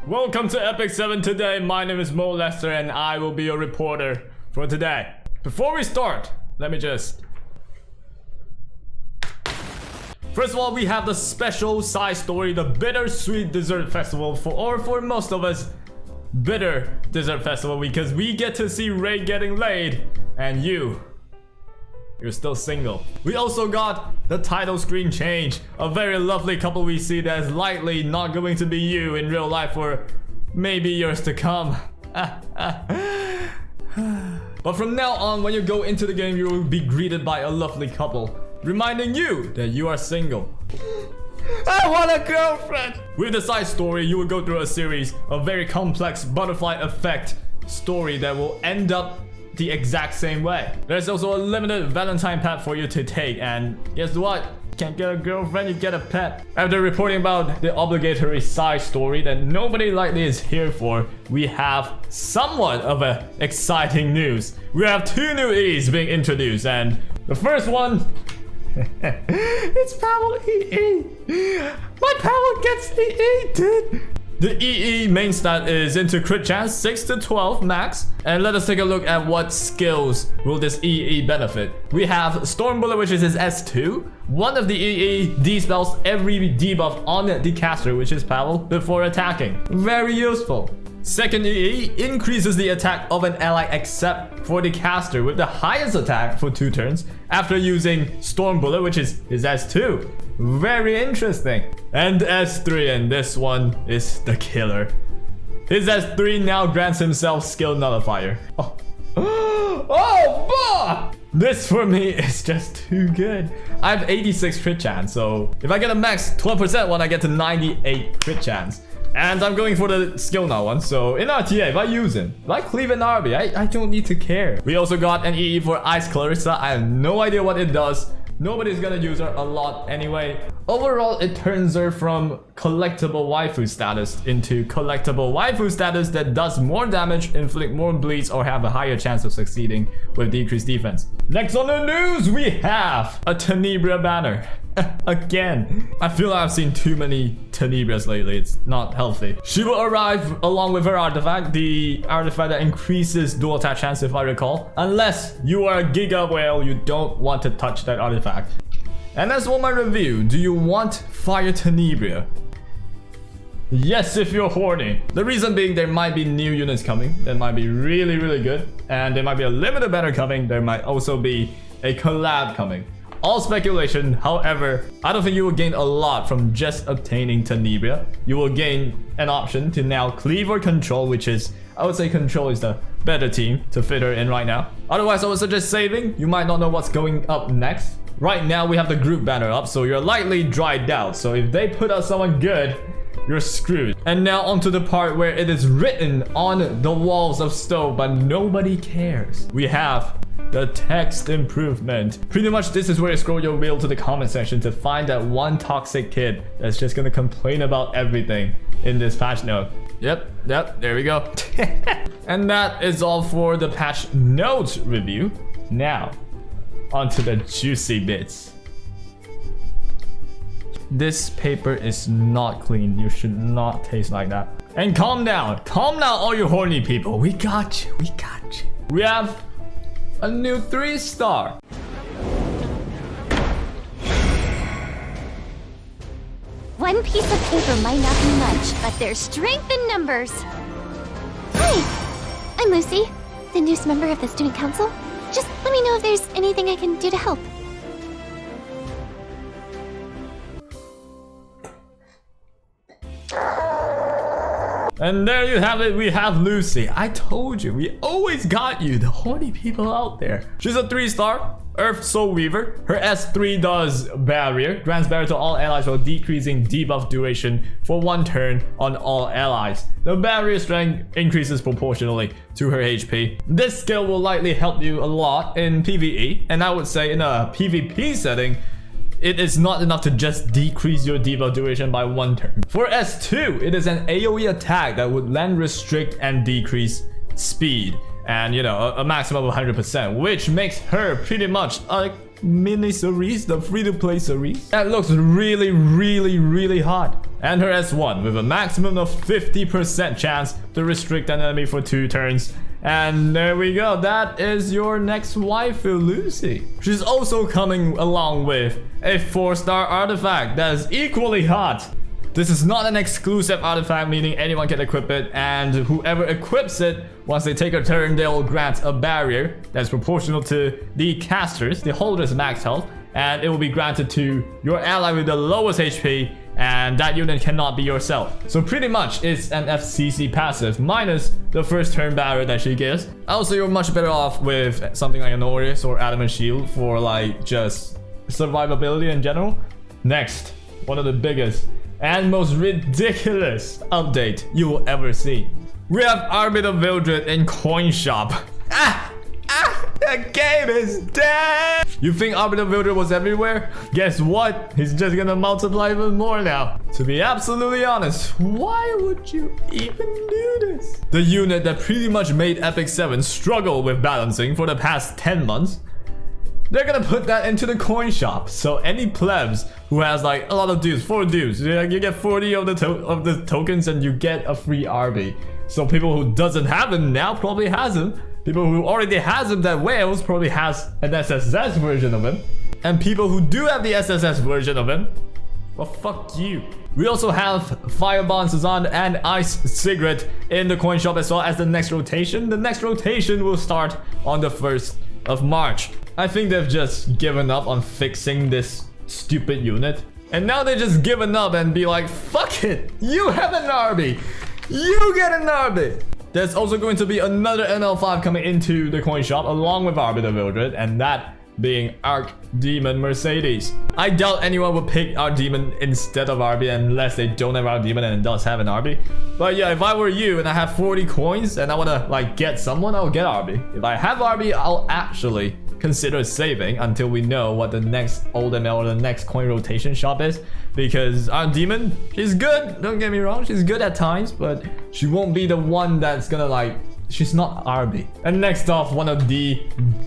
Welcome to Epic 7 today. My name is Mo Lester and I will be your reporter for today. Before we start, let me just... First of all, we have the special side story, the Bittersweet Dessert Festival, for most of us, Bitter Dessert Festival, because we get to see Ray getting laid, and you're still single. We also got the title screen change, a very lovely couple we see that is likely not going to be you in real life for maybe years to come. But from now on, when you go into the game, you will be greeted by a lovely couple, reminding you that you are single. I want a girlfriend! With the side story, you will go through a series of very complex butterfly effect story that will end up the exact same way. There's also a limited Valentine pet for you to take, and guess what? You can't get a girlfriend, you get a pet. After reporting about the obligatory side story that nobody likely is here for, we have somewhat of a exciting news. We have two new E's being introduced, and the first one it's Pavel EE. My Pavel gets EE, dude. The EE main stat is into crit chance 6 to 12 max, and let us take a look at what skills will this EE benefit. We have Storm Bullet, which is his S2. One of the EE dispels every debuff on the caster, which is Pavel, before attacking. Very useful. Second EE increases the attack of an ally except for the caster with the highest attack for 2 turns after using Storm Bullet, which is his S2. Very interesting. And S3, and this one is the killer. His S3 now grants himself skill nullifier. Oh, this for me is just too good. I have 86 crit chance, so if I get a max 12% one, I get to 98 crit chance. And I'm going for the skill now one, so in RTA, if I use him, like Cleave and RB, I don't need to care. We also got an EE for Ice Clarissa. I have no idea what it does. Nobody's gonna use her a lot anyway. Overall, it turns her from collectible waifu status into collectible waifu status that does more damage, inflict more bleeds, or have a higher chance of succeeding with decreased defense. Next on the news, we have a Tenebria banner. Again, I feel like I've seen too many Tenebrias lately. It's not healthy. She will arrive along with her artifact, the artifact that increases dual attack chance, if I recall. Unless you are a Giga Whale, you don't want to touch that artifact. And that's all my review. Do you want Fire Tenebria? Yes, if you're horny. The reason being, there might be new units coming that might be really, really good. And there might be a limited banner coming. There might also be a collab coming. All speculation, however, I don't think you will gain a lot from just obtaining Tenebria. You will gain an option to now cleave or control, which is, I would say control is the better team to fit her in right now. Otherwise, I would suggest saving. You might not know what's going up next. Right now, we have the group banner up, so you're likely dried out. So if they put out someone good, you're screwed. And now onto the part where it is written on the walls of stone, but nobody cares. We have the text improvement. Pretty much this is where you scroll your wheel to the comment section to find that one toxic kid that's just gonna complain about everything in this patch note. Yep, there we go. And that is all for the patch notes review. Now, onto the juicy bits. This paper is not clean. You should not taste like that. And calm down all you horny people. We got you. We have a new 3-star. One piece of paper might not be much, but there's strength in numbers. Hi, I'm Lucy, the newest member of the student council. Just let me know if there's anything I can do to help. And there you have it, we have Lucy. I told you, we always got you, the horny people out there. She's a 3-star, Earth Soul Weaver. Her S3 does Barrier, grants barrier to all allies while decreasing debuff duration for 1 turn on all allies. The barrier strength increases proportionally to her HP. This skill will likely help you a lot in PvE, and I would say in a PvP setting, it is not enough to just decrease your debuff duration by 1 turn. For S2, it is an AoE attack that would land, restrict, and decrease speed. And, you know, a maximum of 100%, which makes her pretty much a mini Cerise, the free-to-play Cerise. That looks really, really, really hot. And her S1 with a maximum of 50% chance to restrict an enemy for 2 turns. And there we go, that is your next waifu, Lucy. She's also coming along with a 4-star artifact that is equally hot. This is not an exclusive artifact, meaning anyone can equip it, and whoever equips it, once they take a turn, they will grant a barrier that's proportional to the caster's, the holder's max health, and it will be granted to your ally with the lowest HP, and that unit cannot be yourself. So pretty much it's an FCC passive minus the first turn barrier that she gives. Also, you're much better off with something like an Aureus or Adamant Shield for like just survivability in general. Next, one of the biggest and most ridiculous update you will ever see. We have Arbiter Vildred in Coin Shop. The game is dead! You think Arbiter Vildred was everywhere? Guess what? He's just gonna multiply even more now. To be absolutely honest, why would you even do this? The unit that pretty much made Epic 7 struggle with balancing for the past 10 months, they're gonna put that into the coin shop. So any plebs who has like a lot of dues, 4 dues, you get 40 of the tokens and you get a free RB. So people who doesn't have him now probably has him. People who already has him that whales probably has an SSS version of him. And people who do have the SSS version of him, well, fuck you. We also have Fireball, Sazan, and Ice Cigarette in the coin shop as well as the next rotation. The next rotation will start on the 1st of March. I think they've just given up on fixing this stupid unit. And now they're just giving up and be like, fuck it, you have an RB. You get an RB. There's also going to be another ML5 coming into the coin shop along with Arbiter Vildred, and that being Archdemon Mercedes. I doubt anyone would pick Archdemon instead of RB unless they don't have Archdemon and it does have an RB. But yeah, if I were you and I have 40 coins and I want to like get someone, I'll get RB. If I have RB, I'll actually consider saving until we know what the next old ML or the next coin rotation shop is, because our demon, she's good, don't get me wrong, she's good at times, but she won't be the one that's gonna like, she's not RB. And next off, one of the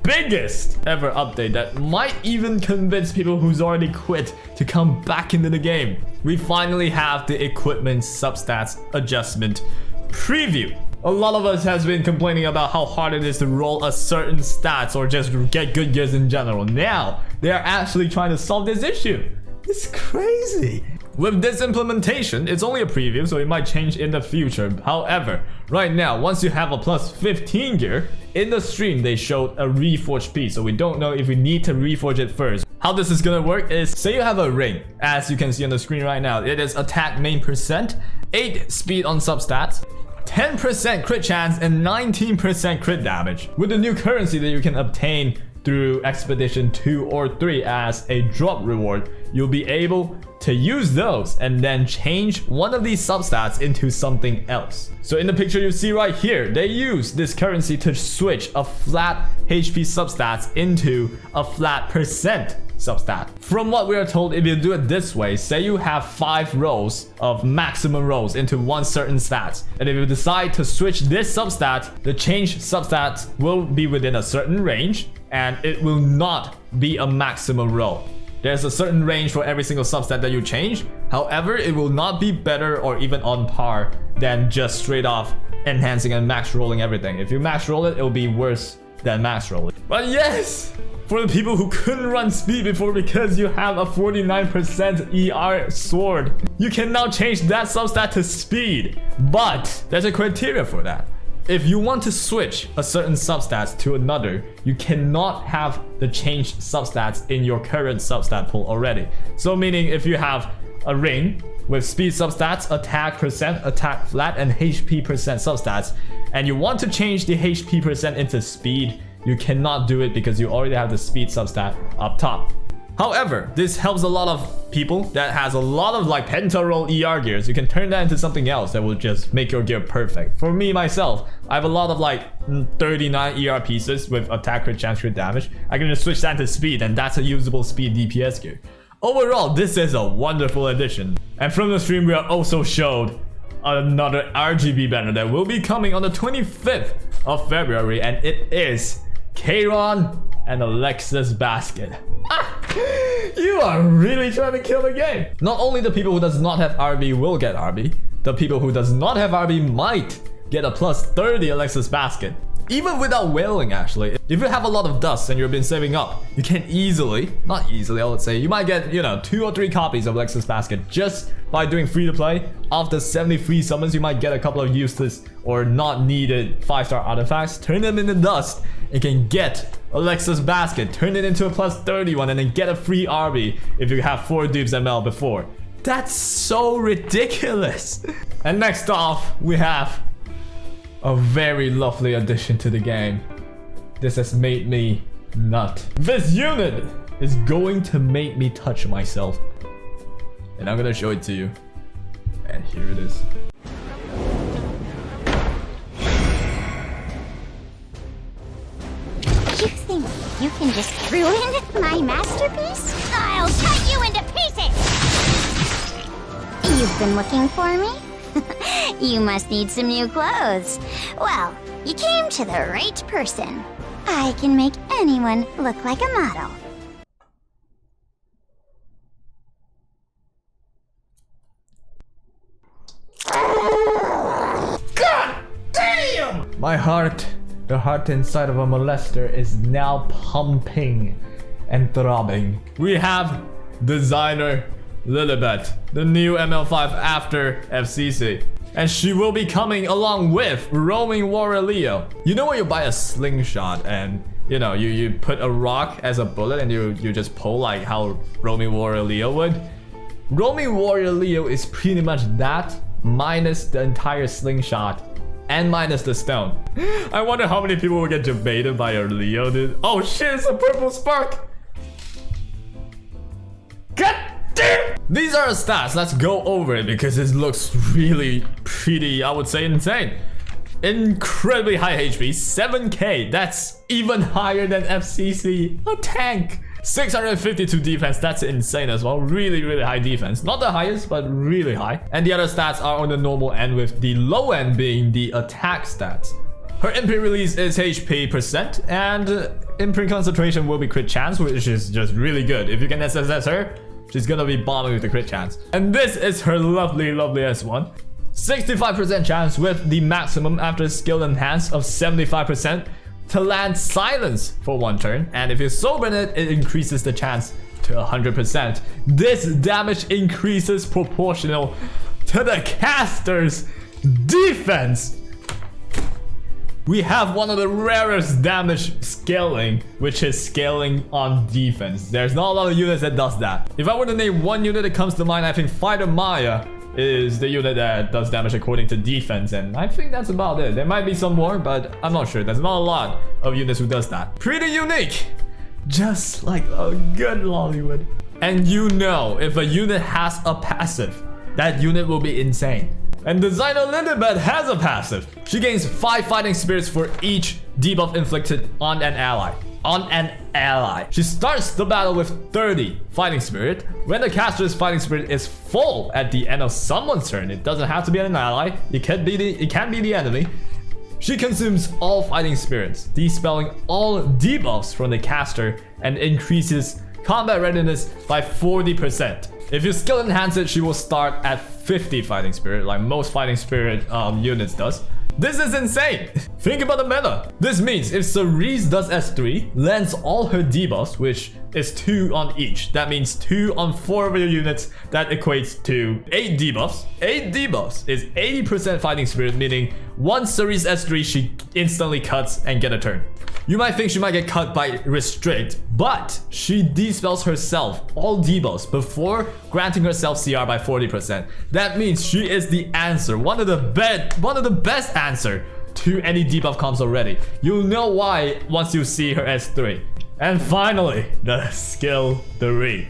biggest ever update that might even convince people who's already quit to come back into the game. We finally have the equipment substats adjustment preview. A lot of us has been complaining about how hard it is to roll a certain stats or just get good gears in general. Now, they are actually trying to solve this issue. It's crazy. With this implementation, it's only a preview, so it might change in the future. However, right now, once you have a plus 15 gear, in the stream they showed a reforged piece, so we don't know if we need to reforge it first. How this is gonna work is, say you have a ring, as you can see on the screen right now. It is attack main percent, 8 speed on substats, 10% crit chance, and 19% crit damage. With the new currency that you can obtain through Expedition 2 or 3 as a drop reward, you'll be able to use those and then change one of these substats into something else. So in the picture you see right here, they use this currency to switch a flat HP substats into a flat percent substat. From what we are told, if you do it this way, say you have 5 rows of maximum rows into one certain stat, and if you decide to switch this substat, the change substat will be within a certain range and it will not be a maximum row. There's a certain range for every single substat that you change. However, it will not be better or even on par than just straight off enhancing and max rolling everything. If you max roll it, it will be worse than max roll it. But yes, for the people who couldn't run speed before because you have a 49% ER sword, you can now change that substat to speed. But there's a criteria for that. If you want to switch a certain substat to another, you cannot have the changed substats in your current substat pool already. So meaning if you have a ring with speed substats, attack percent, attack flat, and HP percent substats, and you want to change the HP percent into speed, you cannot do it because you already have the speed substat up top. However, this helps a lot of people that has a lot of like penta-roll ER gears. You can turn that into something else that will just make your gear perfect. For me, myself, I have a lot of like 39 ER pieces with attack, crit chance, crit damage. I can just switch that to speed and that's a usable speed DPS gear. Overall, this is a wonderful addition. And from the stream, we are also showed another RGB banner that will be coming on the 25th of February, and it is Kayron and a Lexus Basket. You are really trying to kill the game. Not only the people who does not have RB will get RB, the people who does not have RB might get a plus 30 Lexus Basket. Even without whaling, actually. If you have a lot of dust and you've been saving up, you can easily, not easily I would say, you might get, you know, 2 or 3 copies of Lexus Basket just by doing free to play. After 70 free summons, you might get a couple of useless or not needed 5-star artifacts, turn them into dust, and can get a Lexus Basket, turn it into a plus 31, and then get a free RB if you have 4 dupes ML before. That's so ridiculous. And next off, we have a very lovely addition to the game. This has made me nut. This unit is going to make me touch myself. And I'm gonna show it to you. And here it is. You think you can just ruin my masterpiece? I'll cut you into pieces! You've been looking for me? You must need some new clothes. Well, you came to the right person. I can make anyone look like a model. God damn! My heart, the heart inside of a molester, is now pumping and throbbing. We have designer Lillibet, the new ML5 after FCC. And she will be coming along with Roaming Warrior Leo. You know when you buy a slingshot and you know you put a rock as a bullet and you just pull like how Roaming Warrior Leo would? Roaming Warrior Leo is pretty much that minus the entire slingshot and minus the stone. I wonder how many people will get debated by a Leo, dude. Oh shit, it's a purple spark! God damn! These are the stats. Let's go over it because it looks really pretty, I would say insane. Incredibly high HP, 7k. That's even higher than FCC. A tank. 652 defense, that's insane as well. Really, really high defense. Not the highest, but really high. And the other stats are on the normal end, with the low end being the attack stats. Her imprint release is HP % and imprint concentration will be crit chance, which is just really good. If you can SSS her, she's gonna be bombing with the crit chance. And this is her lovely, lovely S1. 65% chance with the maximum after skill enhance of 75% to land silence for 1 turn. And if you sober it, it increases the chance to 100%. This damage increases proportional to the caster's defense. We have one of the rarest damage scaling, which is scaling on defense. There's not a lot of units that does that. If I were to name one unit that comes to mind, I think Fighter Maya is the unit that does damage according to defense, and I think that's about it. There might be some more, but I'm not sure. There's not a lot of units who does that. Pretty unique, just like a good loli would. And you know, if a unit has a passive, that unit will be insane. And designer Lilibet has a passive. She gains 5 fighting spirits for each debuff inflicted on an ally. She starts the battle with 30 fighting spirit. When the caster's fighting spirit is full at the end of someone's turn, it doesn't have to be an ally, it can be the enemy. She consumes all fighting spirits, dispelling all debuffs from the caster and increases combat readiness by 40%. If you skill enhance it, she will start at 50 fighting spirit, like most fighting spirit units does. This is insane. Think about the meta. This means if Cerise does S3, lands all her debuffs, which is 2 on each. That means 2 on 4 of your units. That equates to 8 debuffs. 8 debuffs is 80% fighting spirit, meaning once Cerise S3, she instantly cuts and get a turn. You might think she might get cut by restrict, but she dispels herself all debuffs before granting herself CR by 40%. That means she is the answer, one of the best answer to any debuff comps already. You'll know why once you see her S3. And finally, the skill 3.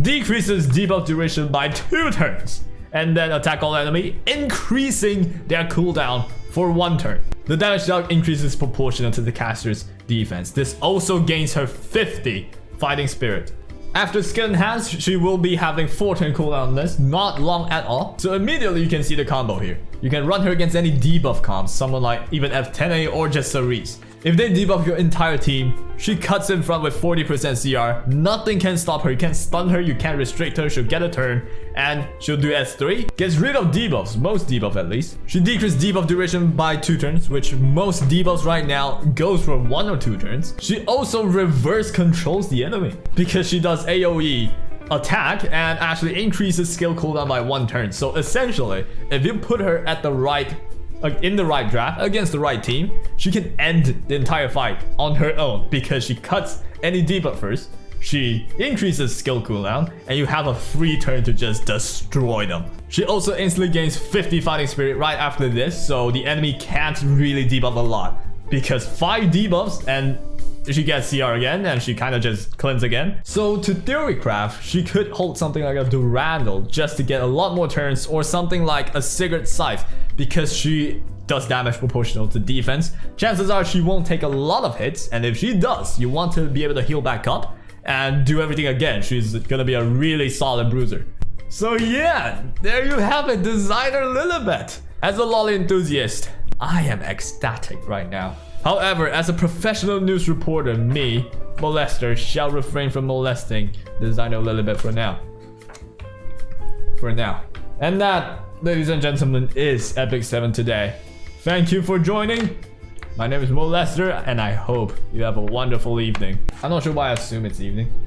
Decreases debuff duration by 2 turns, and then attack all enemy, increasing their cooldown for 1 turn. The damage dealt increases proportional to the caster's defense. This also gains her 50 fighting spirit. After skill enhanced, she will be having 4 turn cooldown on this, not long at all. So immediately you can see the combo here. You can run her against any debuff comps, someone like even F tene or just Cerise. If they debuff your entire team, she cuts in front with 40% CR. Nothing can stop her. You can't stun her, you can't restrict her. She'll get a turn, and she'll do S3. Gets rid of debuffs, most debuff at least. She decreases debuff duration by 2 turns, which most debuffs right now goes for 1 or 2 turns. She also reverse controls the enemy because she does AoE attack and actually increases skill cooldown by 1 turn. So essentially, if you put her at the right in the right draft against the right team, she can end the entire fight on her own because she cuts any debuff first, she increases skill cooldown, and you have a free turn to just destroy them. She also instantly gains 50 fighting spirit right after this, so the enemy can't really debuff a lot because 5 debuffs and she gets CR again, and she kind of just cleanse again. So to theorycraft, she could hold something like a Durandal just to get a lot more turns, or something like a Sigurd Scythe because she does damage proportional to defense. Chances are she won't take a lot of hits, and if she does, you want to be able to heal back up and do everything again. She's gonna be a really solid bruiser. So yeah, there you have it, designer Lillibet. As a loli enthusiast, I am ecstatic right now. However, as a professional news reporter, me, molester, shall refrain from molesting designer Lillabet for now. And that, ladies and gentlemen, is Epic 7 today. Thank you for joining. My name is Molester, and I hope you have a wonderful evening. I'm not sure why I assume it's evening.